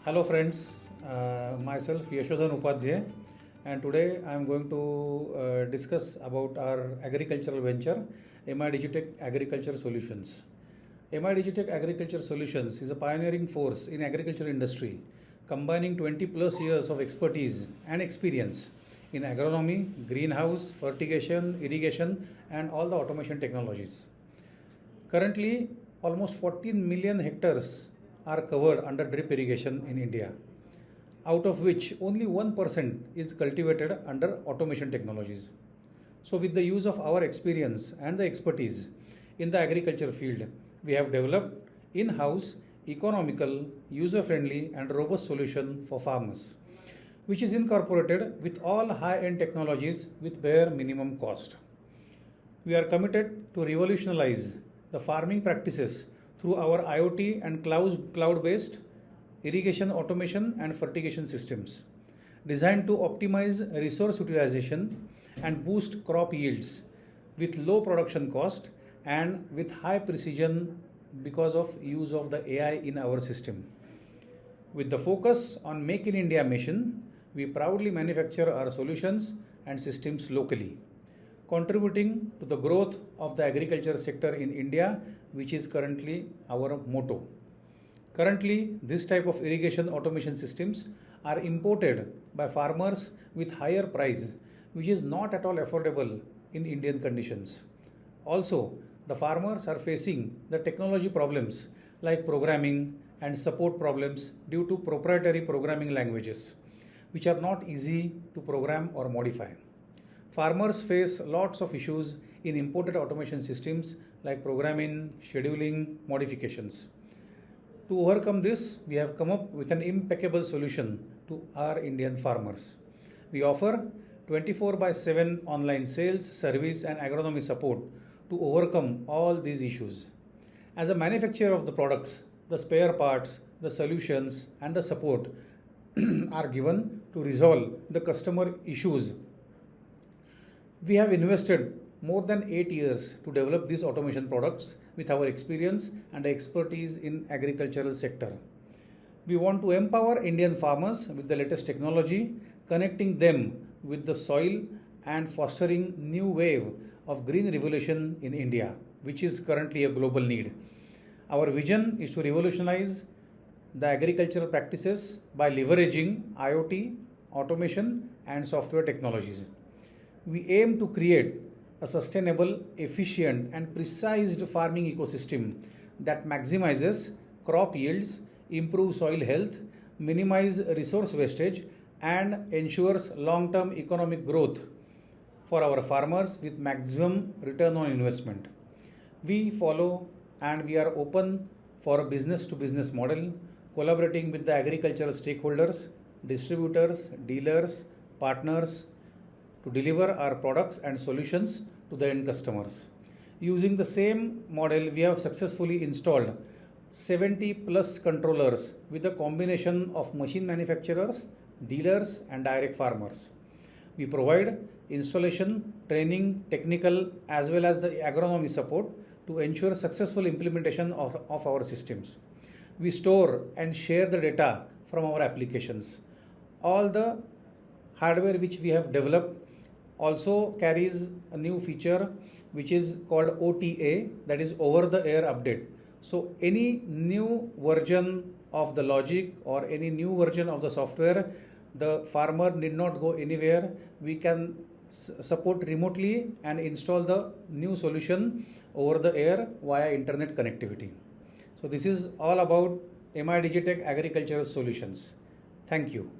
Hello friends, myself Yashodhan Upadhye, and today I am going to discuss about our agricultural venture MiDigitek Agriculture Solutions. MiDigitek Agriculture Solutions is a pioneering force in agriculture industry, combining 20 plus years of expertise and experience in agronomy, greenhouse, fertigation, irrigation and all the automation technologies. Currently, almost 14 million hectares are covered under drip irrigation in India, out of which only 1% is cultivated under automation technologies. So, with the use of our experience and the expertise in the agriculture field, we have developed in-house, economical, user-friendly and robust solution for farmers, which is incorporated with all high-end technologies with bare minimum cost. We are committed to revolutionize the farming practices through our IoT and cloud-based irrigation automation and fertigation systems designed to optimize resource utilization and boost crop yields with low production cost and with high precision because of use of the AI in our system. With the focus on Make in India mission, we proudly manufacture our solutions and systems locally, contributing to the growth of the agriculture sector in India, which is currently our motto. Currently, this type of irrigation automation systems are imported by farmers with higher price, which is not at all affordable in Indian conditions. Also, the farmers are facing the technology problems like programming and support problems due to proprietary programming languages, which are not easy to program or modify. Farmers face lots of issues in imported automation systems like programming, scheduling, modifications. To overcome this, we have come up with an impeccable solution to our Indian farmers. We offer 24/7 online sales, service and agronomy support to overcome all these issues. As a manufacturer of the products, the spare parts, the solutions and the support are given to resolve the customer issues. We have invested more than 8 years to develop these automation products with our experience and expertise in agricultural sector. We want to empower Indian farmers with the latest technology, connecting them with the soil and fostering new wave of green revolution in India, which is currently a global need. Our vision is to revolutionize the agricultural practices by leveraging IoT, automation and software technologies. We aim to create a sustainable, efficient and precise farming ecosystem that maximizes crop yields, improves soil health, minimizes resource wastage and ensures long-term economic growth for our farmers with maximum return on investment. We follow and we are open for a business-to-business model, collaborating with the agricultural stakeholders, distributors, dealers, partners, to deliver our products and solutions to the end customers. Using the same model, we have successfully installed 70 plus controllers with a combination of machine manufacturers, dealers and direct farmers. We provide installation, training, technical as well as the agronomy support to ensure successful implementation of our systems. We store and share the data from our applications. All the hardware which we have developed also carries a new feature which is called OTA, that is over the air update. So any new version of the logic or any new version of the software, the farmer need not go anywhere. We can support remotely and install the new solution over the air via internet connectivity. So this is all about MiDigitek Agricultural Solutions. Thank you.